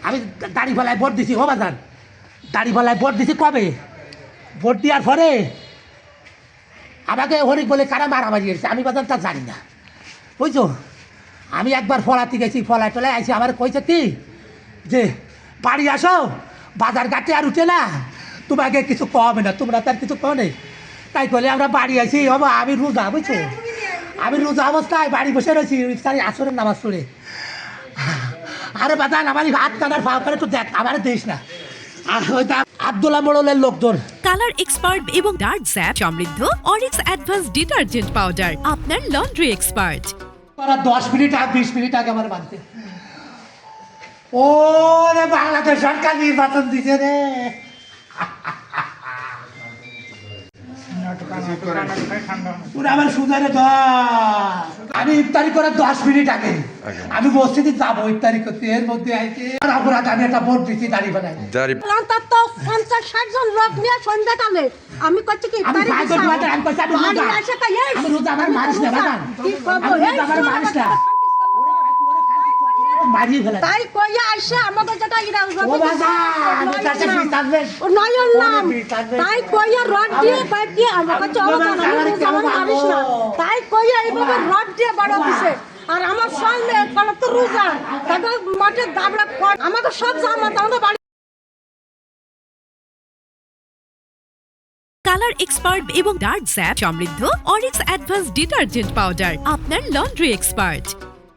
আমি দাড়িপাল্লায় ভোট দিছি ও বাজান, দাড়িপাল্লায় ভোট দিছি কবে? ভোট দেওয়ার পরে আমাকে হরিক বলে কারা মারামারি এসেছে, আমি বাজান তা জানি না, বুঝছো? আমি একবার ফলাতে গেছি, ফলায় টলায় আইসি, আমার কইছে কি যে বাড়ি আসো, বাজার ঘাটে আর উঠে না, তোমাকে কিছু কমে না, তোমরা তার কিছু কমে। তাই বলে আমরা বাড়ি আইসি, বাবা আমি রোজা, বুঝছো? আমি রোজা অবস্থায় বাড়ি বসে রয়েছি, ইফতারি আসরের নামাজ পড়ে। আরে বাজান আমার হাত কানার ভাব করে তো দেখ, আমার দিস না। আর ওইটা আব্দুল্লাহ মোড়লের লোকজন। কালার এক্সপার্ট এবং ডার্ক স্যাপ সমৃদ্ধ অরিক্স অ্যাডভান্স ডিটারজেন্ট পাউডার, আপনার লন্ড্রি এক্সপার্ট। 10 মিনিট আর 20 মিনিট আগে আমার বাড়িতে ও রে বাংলাদেশ সরকার নির্বাচন দিছে রে। আমার সুদারে আমি ইফতারি করার 10 মিনিট আগে আমি মসজিদে যাবো ইফতারি করতে, এর মধ্যে আইছে অপরাধ। আমি একটা ভোট দিচ্ছি দাঁড়িয়ে বেলায়, অন্তত 50-60 জন লোক নিয়ে সন্ধ্যাকালে আমি করছি কি আমি রোজা, আমার মারিস না বাবা, আমার মারিস না, মারিয়ে ফেলা। তাই কইয়া আইসা আমাদের যেটা ইরা নয়ন নাম তাই কইয়া রড দিয়ে বাইক দিয়ে আমার কাছে মারিস না, তাই কইয়া এইভাবে রড দিয়ে বড় দিছে। আর আমার সামনে কাল তো রোজা, তাদের মাঠে দাবড়া আমাদের সব জামাত আমাদের বাড়ি। কালার এক্সপার্ট এবং ডার্ক স্যাপ সমৃদ্ধ অরিক্স অ্যাডভান্স ডিটারজেন্ট পাউডার, আপনার লন্ড্রি এক্সপার্ট।